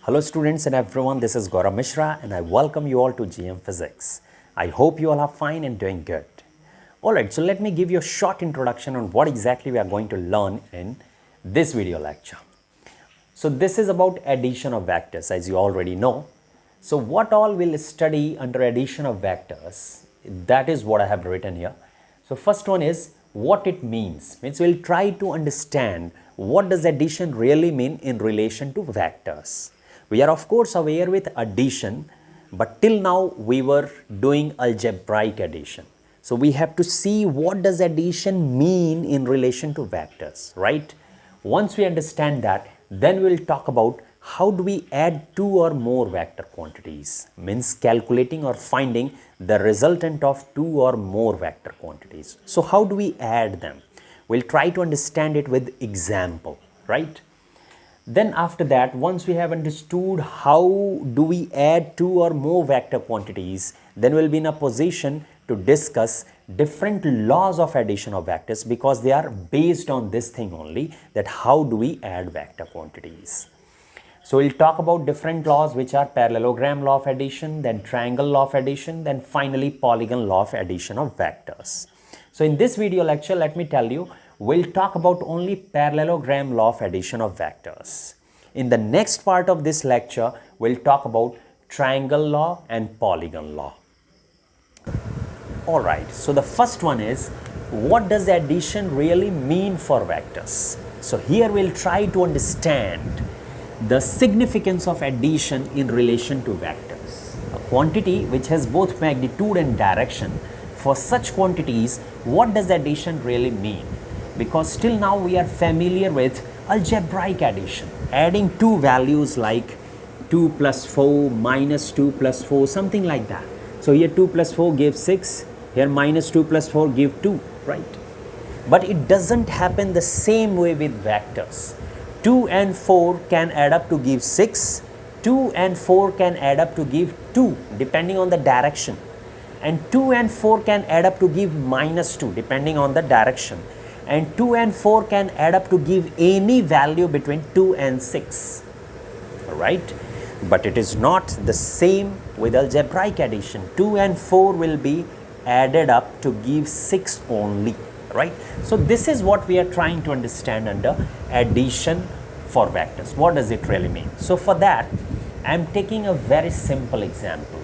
Hello students and everyone, this is Gaurav Mishra and I welcome you all to GM Physics. I hope you all are fine and doing good. Alright, so let me give you a short introduction on what exactly we are going to learn in this video lecture. So this is about addition of vectors, as you already know. So what all we'll study under addition of vectors, that is what I have written here. So first one is what it means. Means we'll try to understand what does addition really mean in relation to vectors. We are of course aware with addition, but till now we were doing algebraic addition. So we have to see what does addition mean in relation to vectors, right? Once we understand that, then we'll talk about how do we add two or more vector quantities, means calculating or finding the resultant of two or more vector quantities. So how do we add them? We'll try to understand it with example, right? Then after that, once we have understood how do we add two or more vector quantities, then we'll be in a position to discuss different laws of addition of vectors, because they are based on this thing only, that how do we add vector quantities. So we'll talk about different laws, which are parallelogram law of addition, then triangle law of addition, then finally polygon law of addition of vectors. So in this video lecture, let me tell you, we'll talk about only parallelogram law of addition of vectors. In the next part of this lecture, we'll talk about triangle law and polygon law. Alright, so the first one is, what does addition really mean for vectors? So here we'll try to understand the significance of addition in relation to vectors. A quantity which has both magnitude and direction, for such quantities, what does addition really mean? Because till now we are familiar with algebraic addition, adding two values like 2 plus 4 minus 2 plus 4, something like that. So here 2 plus 4 gives 6, here minus 2 plus 4 give 2, right? But it doesn't happen the same way with vectors. 2 and 4 can add up to give 6, 2 and 4 can add up to give 2 depending on the direction, and 2 and 4 can add up to give minus 2 depending on the direction, and 2 and 4 can add up to give any value between 2 and 6, right? But it is not the same with algebraic addition. 2 and 4 will be added up to give 6 only, right? So this is what we are trying to understand under addition for vectors. What does it really mean? So for that, I am taking a very simple example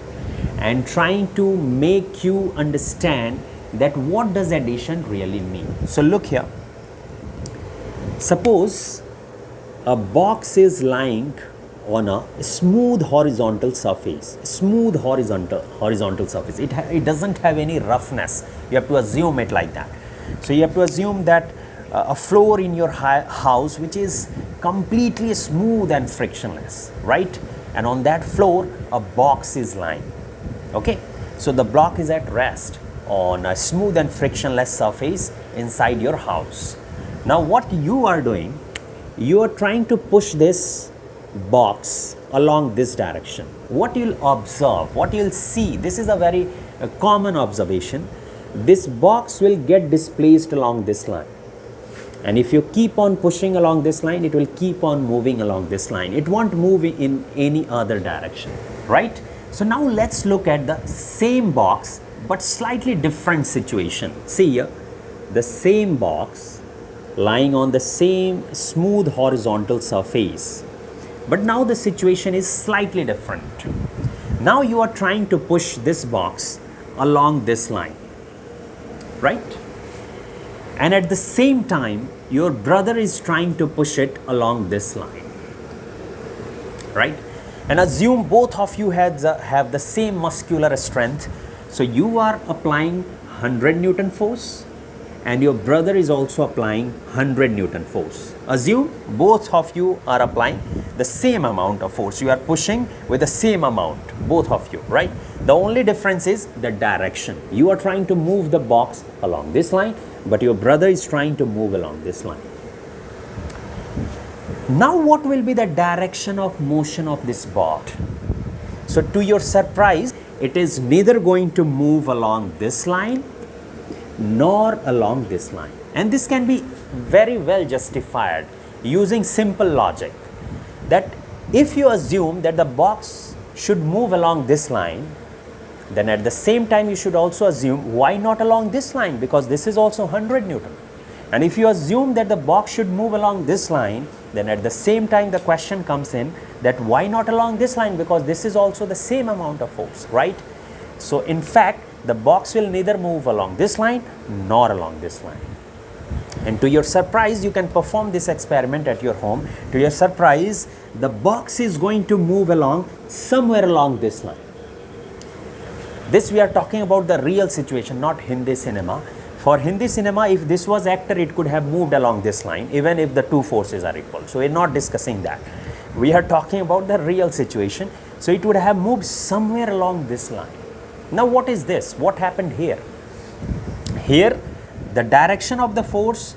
and trying to make you understand that what does addition really mean. So look here, suppose a box is lying on a smooth horizontal surface, it doesn't have any roughness. You have to assume it like that. So you have to assume that a floor in your house which is completely smooth and frictionless, right? And on that floor a box is lying. Okay, so the block is at rest on a smooth and frictionless surface inside your house. Now what you are doing, you are trying to push this box along this direction. What you'll observe, what you'll see, this is a very common observation, this box will get displaced along this line, and if you keep on pushing along this line, it will keep on moving along this line. It won't move in any other direction, right? So now let's look at the same box but slightly different situation. See here, the same box lying on the same smooth horizontal surface, but now the situation is slightly different. Now you are trying to push this box along this line, right? And at the same time your brother is trying to push it along this line, right? And assume both of you have the same muscular strength. So you are applying 100 Newton force and your brother is also applying 100 Newton force. Assume both of you are applying the same amount of force. You are pushing with the same amount, both of you, right? The only difference is the direction. You are trying to move the box along this line, but your brother is trying to move along this line. Now what will be the direction of motion of this board? So to your surprise, it is neither going to move along this line nor along this line. And this can be very well justified using simple logic, that If you assume that the box should move along this line, then at the same time you should also assume why not along this line, because this is also 100 Newton. And if you assume that the box should move along this line, then at the same time the question comes in that why not along this line, because this is also the same amount of force, right? So in fact, the box will neither move along this line nor along this line. And to your surprise, you can perform this experiment at your home. To your surprise, the box is going to move along somewhere along this line. This we are talking about the real situation, not Hindi cinema. For Hindi cinema, if this was actor, it could have moved along this line, even if the two forces are equal. So we're not discussing that. We are talking about the real situation. So it would have moved somewhere along this line. Now what is this? What happened here? Here, the direction of the force,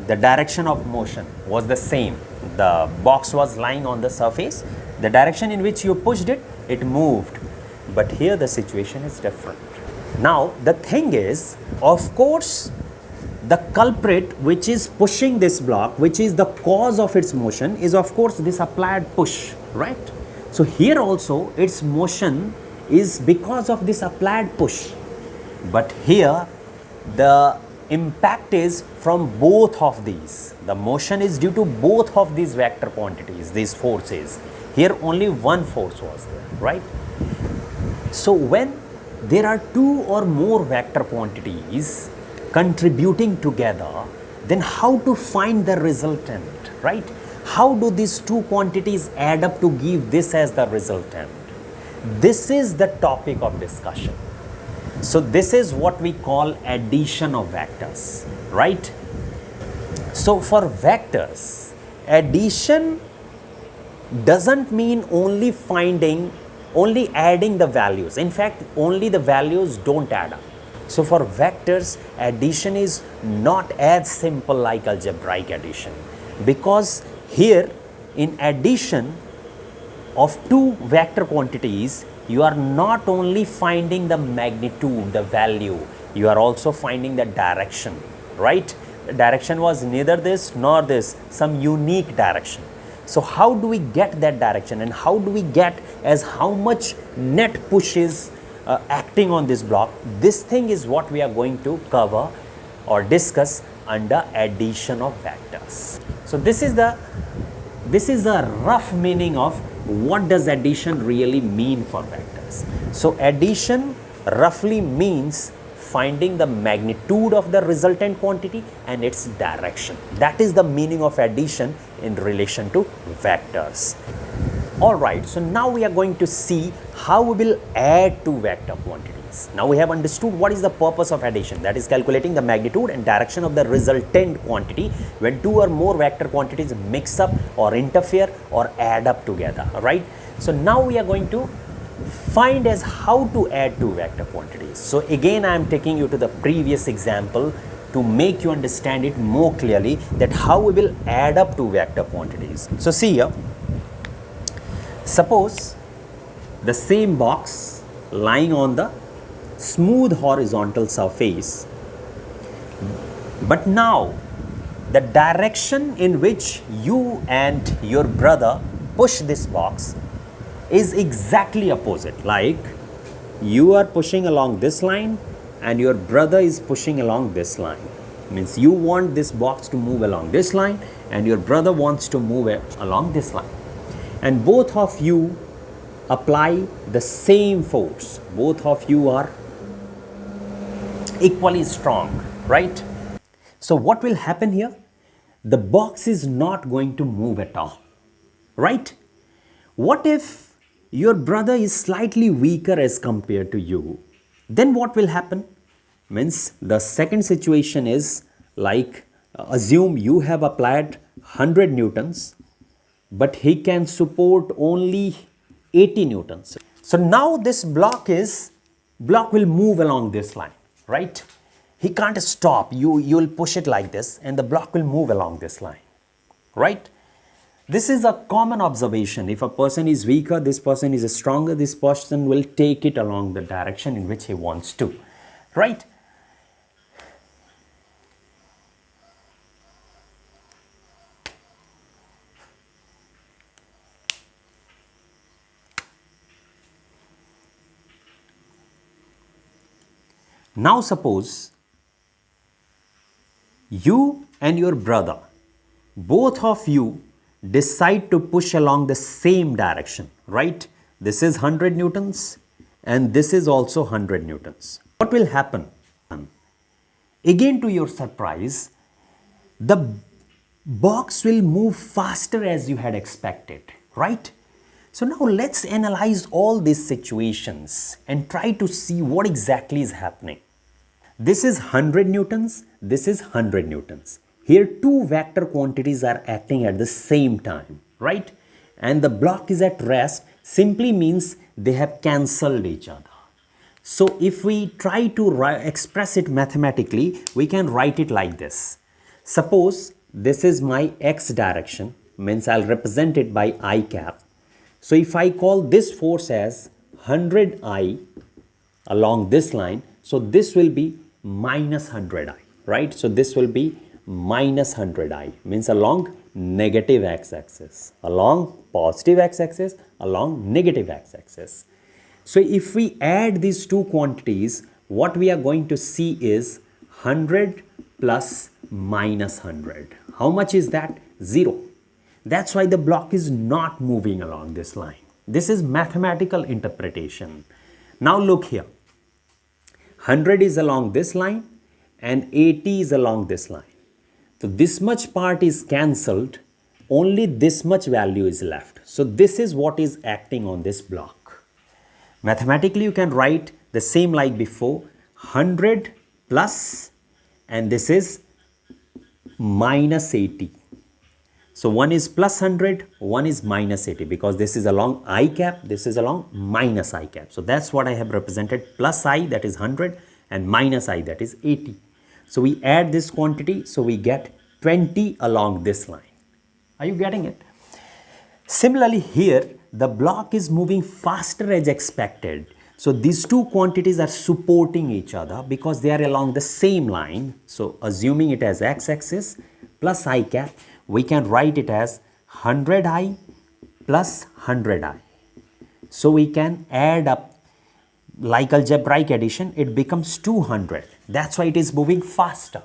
the direction of motion was the same. The box was lying on the surface. The direction in which you pushed it, it moved. But here the situation is different. Now the thing is, of course, the culprit which is pushing this block, which is the cause of its motion, is of course this applied push, right? So here also its motion is because of this applied push. But here the impact is from both of these. The motion is due to both of these vector quantities, these forces. Here only one force was there, right? So when there are two or more vector quantities contributing together, then how to find the resultant, right? How do these two quantities add up to give this as the resultant? This is the topic of discussion. So this is what we call addition of vectors, right? So for vectors, addition doesn't mean only adding the values. In fact, only the values don't add up. So for vectors, addition is not as simple like algebraic addition, because here in addition of two vector quantities, you are not only finding the magnitude, the value, you are also finding the direction, right? The direction was neither this nor this, some unique direction. So how do we get that direction, and how do we get as how much net push is acting on this block? This thing is what we are going to cover or discuss under addition of vectors. So this is the rough meaning of what does addition really mean for vectors. So addition roughly means finding the magnitude of the resultant quantity and its direction. That is the meaning of addition in relation to vectors. Alright, so now we are going to see how we will add two vector quantities. Now we have understood what is the purpose of addition, that is calculating the magnitude and direction of the resultant quantity when two or more vector quantities mix up or interfere or add up together, right? So now we are going to find as how to add two vector quantities. So again I am taking you to the previous example to make you understand it more clearly, that how we will add up two vector quantities. So see here, suppose the same box lying on the smooth horizontal surface, but now the direction in which you and your brother push this box is exactly opposite. Like you are pushing along this line and your brother is pushing along this line. Means you want this box to move along this line and your brother wants to move along this line. And both of you apply the same force. Both of you are equally strong, right? So what will happen here? The box is not going to move at all, right? What if your brother is slightly weaker as compared to you? Then what will happen? Means the second situation is like, assume you have applied 100 newtons, but he can support only 80 newtons. So now this block will move along this line, right? He can't stop. You will push it like this and the block will move along this line, right? This is a common observation. If a person is weaker, this person is stronger, this person will take it along the direction in which he wants to, right? Now suppose you and your brother, both of you decide to push along the same direction, right? This is 100 newtons and this is also 100 newtons. What will happen? Again, to your surprise, the box will move faster as you had expected, right? So now let's analyze all these situations and try to see what exactly is happening. This is 100 newtons, this is 100 newtons. Here two vector quantities are acting at the same time, right? And the block is at rest simply means they have cancelled each other. So if we try to express it mathematically, we can write it like this. Suppose this is my x direction, means I'll represent it by I cap. So if I call this force as 100I along this line, so this will be minus 100I, right? So this will be minus 100I, means along negative x-axis, along positive x-axis, along negative x-axis. So if we add these two quantities, what we are going to see is 100 plus minus 100. How much is that? 0. That's why the block is not moving along this line. This is mathematical interpretation. Now look here. 100 is along this line and 80 is along this line. So this much part is cancelled, only this much value is left. So this is what is acting on this block. Mathematically you can write the same like before, 100 plus, and this is minus 80. So one is plus 100, one is minus 80, because this is along I cap, this is along minus I cap. So that's what I have represented, plus I, that is 100, and minus I, that is 80. So we add this quantity, so we get 20 along this line. Are you getting it? Similarly here, the block is moving faster as expected. So these two quantities are supporting each other because they are along the same line. So assuming it as x-axis plus I cap, we can write it as 100I plus 100I. So we can add up like algebraic addition, it becomes 200. That's why it is moving faster.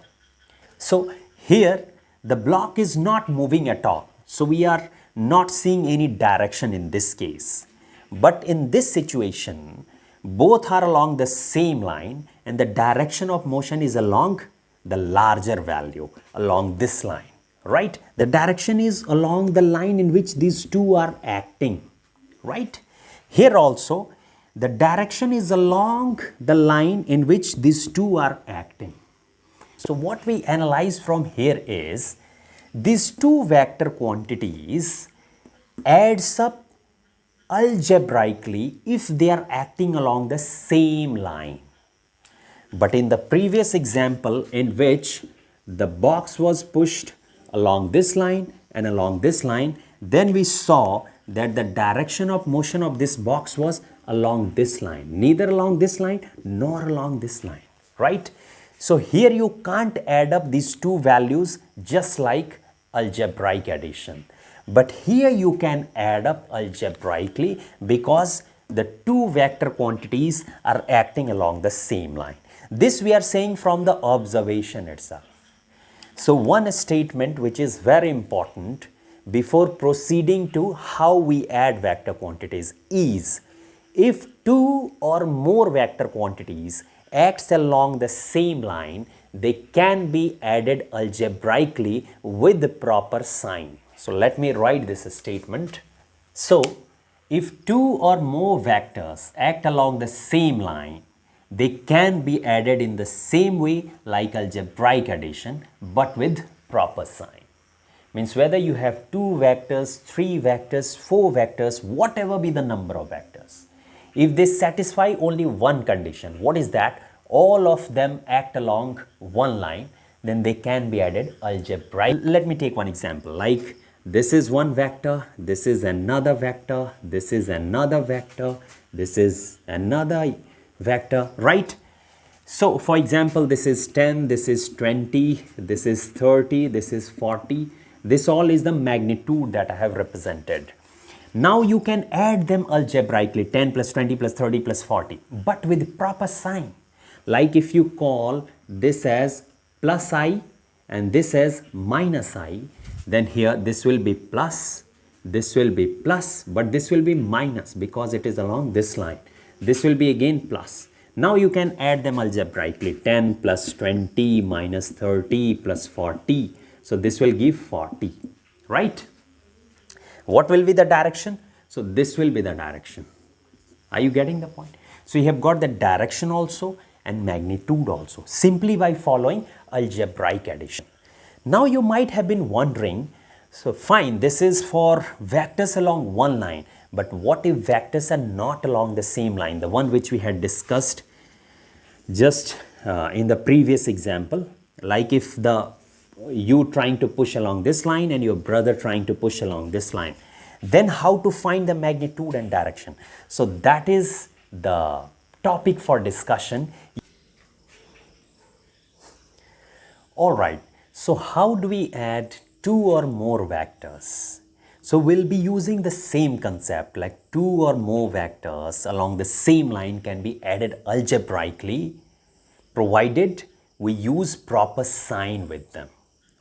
So here the block is not moving at all. So we are not seeing any direction in this case. But in this situation, both are along the same line and the direction of motion is along the larger value, along this line, right? The direction is along the line in which these two are acting, right? Here also, the direction is along the line in which these two are acting. So what we analyze from here is these two vector quantities adds up algebraically if they are acting along the same line. But in the previous example in which the box was pushed along this line and along this line, then we saw that the direction of motion of this box was along this line, neither along this line nor along this line, right? So here you can't add up these two values just like algebraic addition. But here you can add up algebraically because the two vector quantities are acting along the same line. This we are saying from the observation itself. So one statement which is very important before proceeding to how we add vector quantities is, if two or more vector quantities acts along the same line, they can be added algebraically with the proper sign. So let me write this statement. So if two or more vectors act along the same line, they can be added in the same way like algebraic addition, but with proper sign. Means whether you have 2 vectors, 3 vectors, 4 vectors, whatever be the number of vectors, if they satisfy only one condition, what is that? All of them act along one line, then they can be added algebraic. Let me take one example, like this is one vector, this is another vector, this is another vector, this is another vector, right? So for example, this is 10, this is 20, this is 30, this is 40. This all is the magnitude that I have represented. Now you can add them algebraically, 10 plus 20 plus 30 plus 40, but with proper sign. Like if you call this as plus I and this as minus I, then here this will be plus, this will be plus, but this will be minus because it is along this line. This will be again plus. Now you can add them algebraically. 10 plus 20 minus 30 plus 40. So this will give 40, right? What will be the direction? So this will be the direction. Are you getting the point? So you have got the direction also and magnitude also, simply by following algebraic addition. Now you might have been wondering, so fine, this is for vectors along one line, but what if vectors are not along the same line, the one which we had discussed just in the previous example, like if you trying to push along this line and your brother trying to push along this line, then how to find the magnitude and direction? So that is the topic for discussion. All right, so how do we add two or more vectors? So we'll be using the same concept, like two or more vectors along the same line can be added algebraically, provided we use proper sign with them,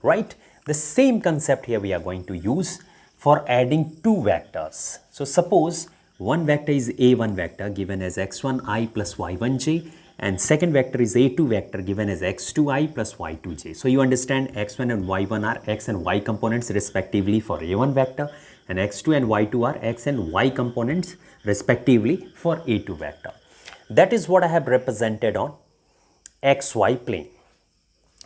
right? The same concept here we are going to use for adding two vectors. So suppose one vector is a1 vector given as x1i plus y1j, and second vector is a2 vector given as x2i plus y2j. So you understand x1 and y1 are x and y components respectively for a1 vector, and x2 and y2 are x and y components respectively for a2 vector. That is what I have represented on xy plane.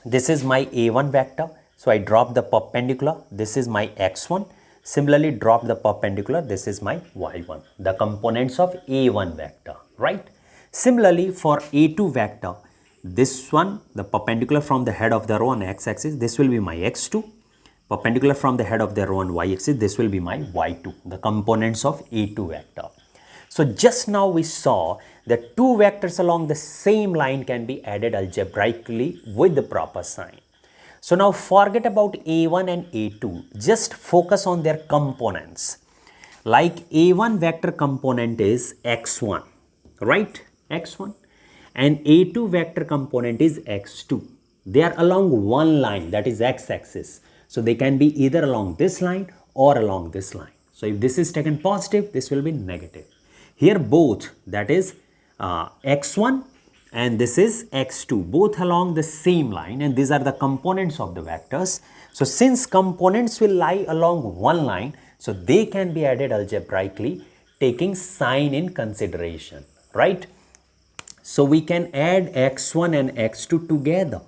This is my a1 vector, so I drop the perpendicular. This is my x1. Similarly, drop the perpendicular. This is my y1, the components of a1 vector, right? Similarly, for a2 vector, this one, the perpendicular from the head of the row on x-axis, this will be my x2. Perpendicular from the head of the row on y-axis, this will be my y2, the components of a2 vector. So just now we saw that two vectors along the same line can be added algebraically with the proper sign. So now forget about a1 and a2, just focus on their components. Like a1 vector component is x1, right? x1, and a2 vector component is x2. They are along one line, that is x-axis. So they can be either along this line or along this line. So if this is taken positive, this will be negative. Here both, that is x1 and this is x2, both along the same line, and these are the components of the vectors. So since components will lie along one line, so they can be added algebraically taking sign in consideration, right? So we can add x1 and x2 together.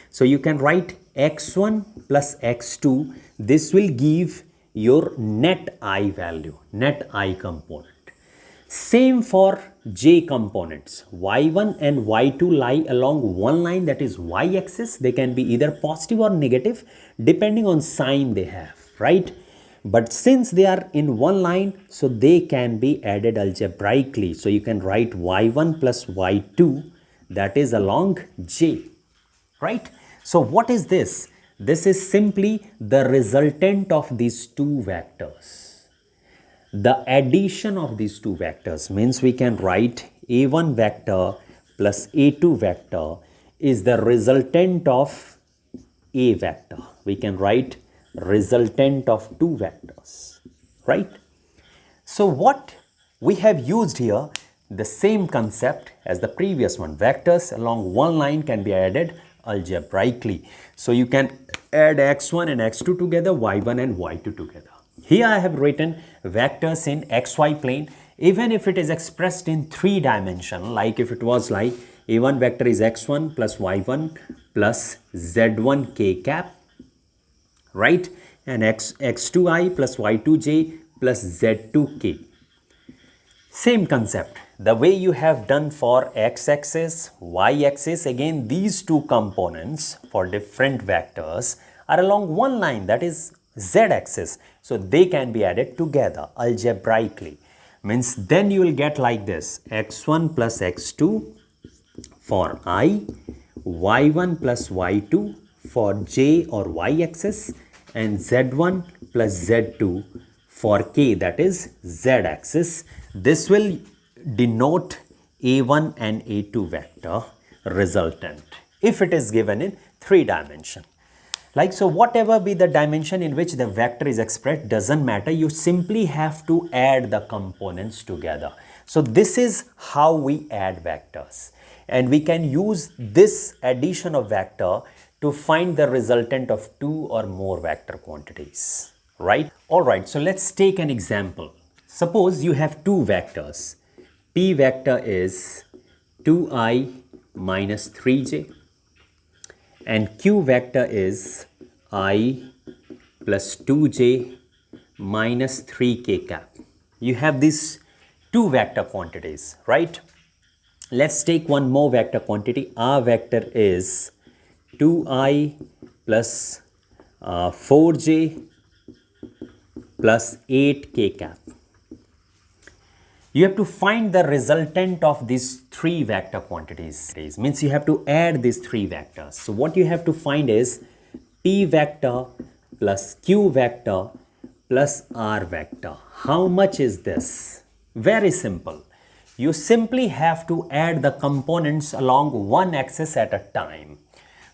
So you can write x1 plus x2. This will give your net I value, net I component. Same for j components. y1 and y2 lie along one line, that is y-axis. They can be either positive or negative depending on sign they have, right? But since they are in one line, so they can be added algebraically. So you can write y1 plus y2, that is along j, right? So what is this? This is simply the resultant of these two vectors. The addition of these two vectors means we can write a1 vector plus a2 vector is the resultant of a vector. We can write resultant of two vectors, right? So what we have used here, the same concept as the previous one. Vectors along one line can be added algebraically. So you can add x1 and x2 together, y1 and y2 together. Here I have written vectors in xy plane, even if it is expressed in 3 dimension, like if it was like a1 vector is x1 plus y1 plus z1 k cap, right? And x2i plus y2j plus z2k. Same concept. The way you have done for x-axis, y-axis, again these two components for different vectors are along one line, that is z-axis. So they can be added together algebraically. Means then you will get like this: x1 plus x2 for I, y1 plus y2 for j or y-axis, and z1 plus z2 for k, that is z-axis. This will denote a1 and a2 vector resultant if it is given in 3 dimension. Like so, whatever be the dimension in which the vector is expressed doesn't matter. You simply have to add the components together. So this is how we add vectors, and we can use this addition of vector to find the resultant of 2 or more vector quantities, right? All right, so let's take an example. Suppose you have 2 vectors. P vector is 2i minus 3j and Q vector is I plus 2j minus 3k cap. You have these 2 vector quantities, right? Let's take one more vector quantity. R vector is 2i plus 4j plus 8k cap. You have to find the resultant of these 3 vector quantities. It means you have to add these 3 vectors. So what you have to find is P vector plus Q vector plus R vector. How much is this? Very simple. You simply have to add the components along one axis at a time.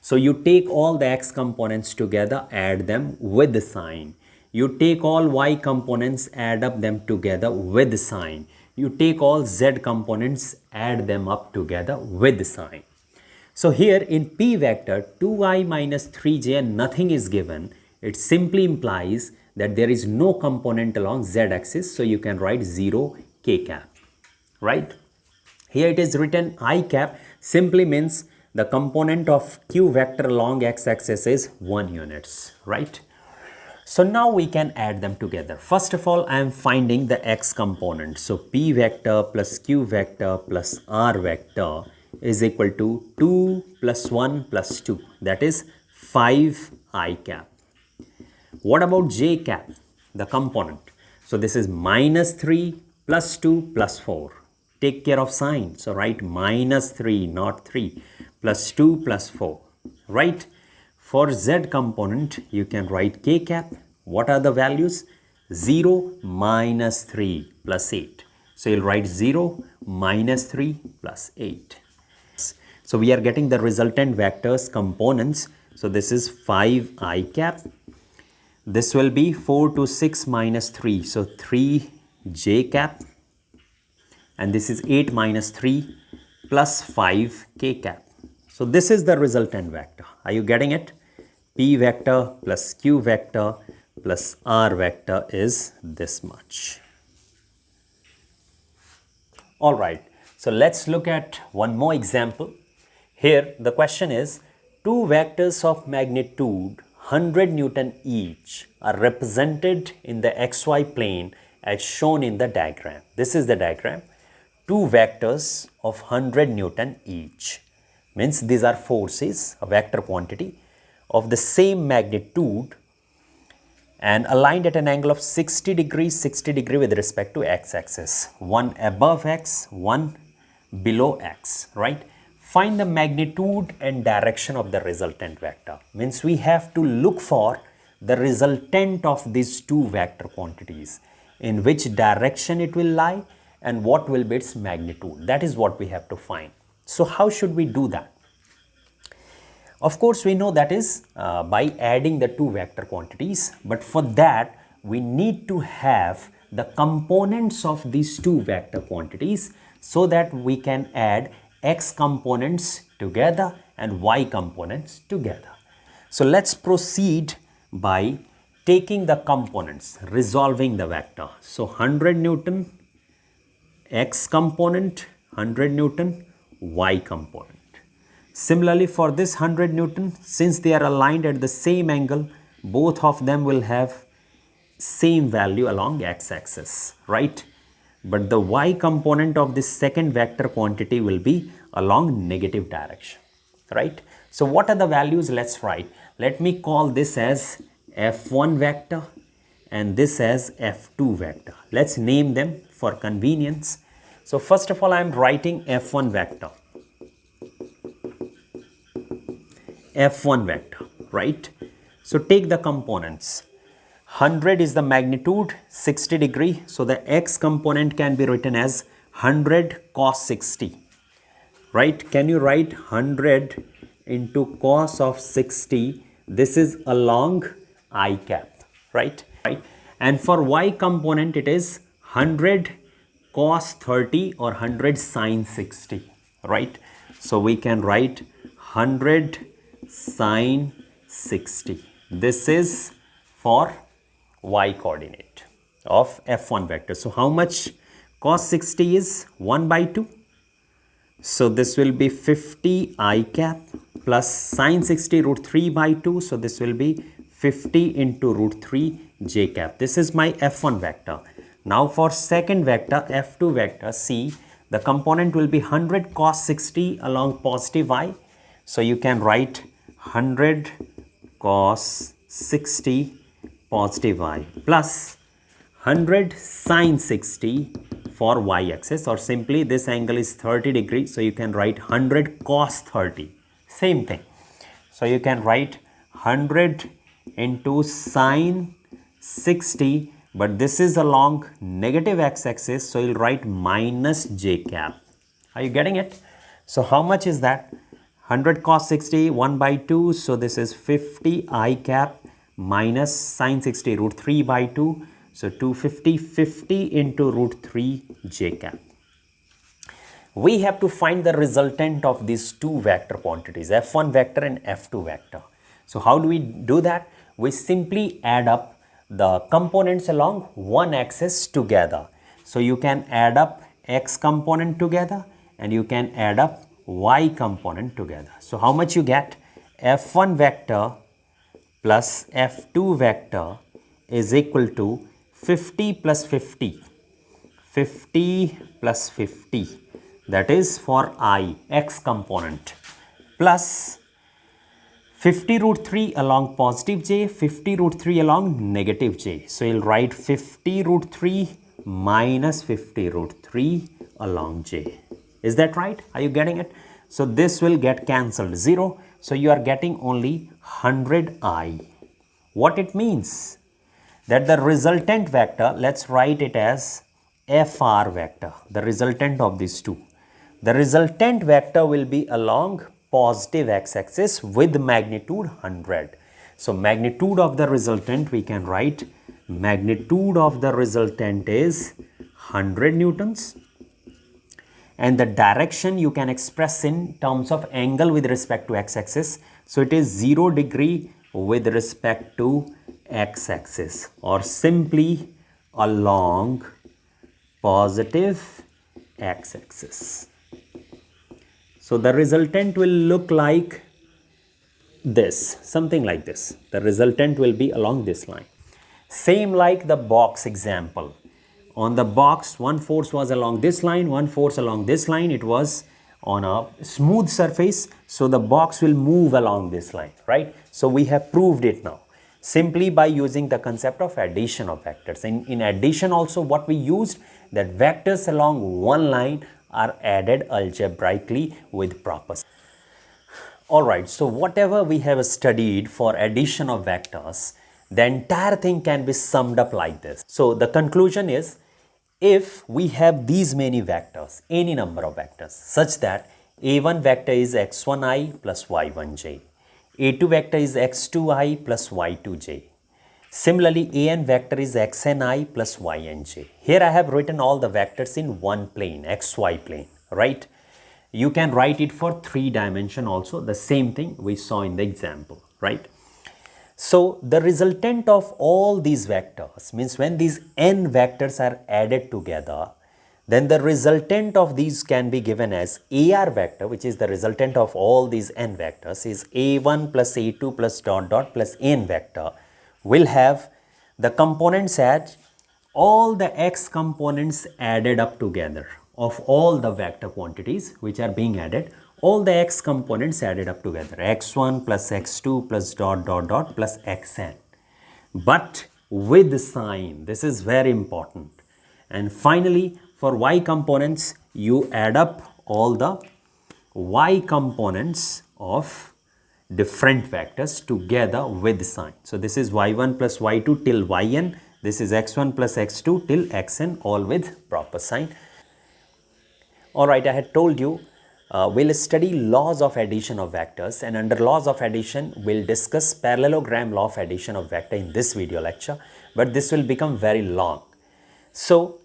So you take all the x components together, add them with the sign. You take all y components, add up them together with the sign. You take all z components, add them up together with the sign. So here in P vector, 2i minus 3j and nothing is given. It simply implies that there is no component along z axis. So you can write 0 k cap, right? Here it is written I cap, simply means the component of Q vector along x axis is 1 units, right? So now we can add them together. First of all, I am finding the x component. So P vector plus Q vector plus R vector is equal to 2 plus 1 plus 2. That is 5 I cap. What about J cap, the component? So this is minus 3 plus 2 plus 4. Take care of sign. So write minus 3, not 3, plus 2 plus 4, right? For Z component, you can write k cap. What are the values? 0, minus 3 plus 8. So you'll write 0, minus 3 plus 8. So we are getting the resultant vectors components. So this is 5 I cap. This will be 4 to 6 minus 3. So 3 j cap. And this is 8 minus 3 plus 5 k cap. So this is the resultant vector. Are you getting it? P vector plus Q vector plus R vector is this much. All right. So let's look at one more example. Here the question is, 2 vectors of magnitude 100 Newton each are represented in the xy plane as shown in the diagram. This is the diagram. 2 vectors of 100 Newton each. Means these are forces, a vector quantity of the same magnitude and aligned at an angle of 60 degrees with respect to x-axis. One above x, one below x, right? Find the magnitude and direction of the resultant vector. Means we have to look for the resultant of these 2 vector quantities, in which direction it will lie and what will be its magnitude. That is what we have to find. So how should we do that? Of course, we know that is by adding the 2 vector quantities, but for that we need to have the components of these 2 vector quantities so that we can add x components together and y components together. So let's proceed by taking the components, resolving the vector. So 100 Newton x component, 100 Newton y component. Similarly, for this 100 Newton, since they are aligned at the same angle, both of them will have same value along x-axis, right? But the y component of this second vector quantity will be along negative direction, right? So what are the values? Let's write. Let me call this as F1 vector and this as F2 vector. Let's name them for convenience. So first of all, I am writing F1 vector. F1 vector, right? So take the components. 100 is the magnitude, 60 degree. So the x component can be written as 100 cos 60. right? Can you write 100 into cos of 60? This is along I cap, right? And for y component, it is 100 cos 30 or 100 sin 60, right? So we can write 100 sin 60. This is for y coordinate of f1 vector. So how much cos 60 is? 1 by 2. So this will be 50 I cap plus sin 60 root 3 by 2. So this will be 50 into root 3 j cap. This is my f1 vector. Now for second vector, f2 vector, see, the component will be 100 cos 60 along positive I. So you can write 100 cos 60 positive I plus 100 sin 60 for y-axis, or simply this angle is 30 degrees, so you can write 100 cos 30. Same thing. So you can write 100 into sin 60, but this is along negative x-axis, so you'll write minus j cap. Are you getting it? So how much is that? 100 cos 60, 1 by 2, so this is 50 I cap minus sin 60 root 3 by 2. So 250, 50 into root 3 j cap. We have to find the resultant of these two vector quantities, f1 vector and f2 vector. So how do we do that? We simply add up the components along one axis together. So you can add up x component together and you can add up y component together. So how much you get? f1 vector plus f2 vector is equal to 50 plus 50, 50 plus 50, that is for I, x component, plus 50 root 3 along positive j, 50 root 3 along negative j. So you'll write 50 root 3 minus 50 root 3 along j. Is that right? Are you getting it? So this will get cancelled, 0. So you are getting only 100I. What it means? That the resultant vector, let's write it as FR vector, the resultant of these two. The resultant vector will be along positive x-axis with magnitude 100. So magnitude of the resultant, we can write magnitude of the resultant is 100 newtons. And the direction you can express in terms of angle with respect to x-axis. So it is 0 degree with respect to x-axis, or simply along positive x-axis. So the resultant will look like this, something like this. The resultant will be along this line. Same like the box example. On the box, one force was along this line, one force along this line. It was on a smooth surface, so the box will move along this line, right? So we have proved it now, simply by using the concept of addition of vectors. In addition also, what we used, that vectors along one line are added algebraically with proper. Alright, so whatever we have studied for addition of vectors, the entire thing can be summed up like this. So the conclusion is, if we have these many vectors, any number of vectors, such that a1 vector is x1i plus y1j, a2 vector is x2i plus y2j. Similarly, an vector is xni plus ynj. Here I have written all the vectors in one plane, xy plane, right? You can write it for 3 dimension also, the same thing we saw in the example, right? So the resultant of all these vectors means when these n vectors are added together, then the resultant of these can be given as AR vector, which is the resultant of all these n vectors, is A1 plus A2 plus dot dot plus n vector, will have the components at all the x components added up together of all the vector quantities which are being added, all the x components added up together, x1 plus x2 plus dot dot dot plus xn, but with sign. This is very important. And finally, for y components, you add up all the y components of different vectors together with sign. So this is y1 plus y2 till yn, this is x1 plus x2 till xn, all with proper sign. Alright, I had told you we'll study laws of addition of vectors, and under laws of addition we'll discuss parallelogram law of addition of vector in this video lecture, but this will become very long. So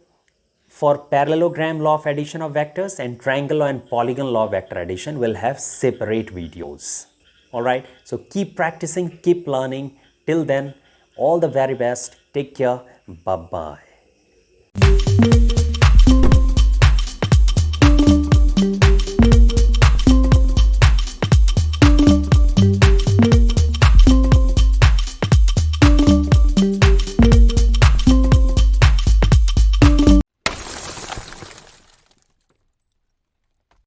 for parallelogram law of addition of vectors and triangle and polygon law of vector addition, we'll have separate videos. Alright, so keep practicing, keep learning. Till then, all the very best. Take care. Bye-bye.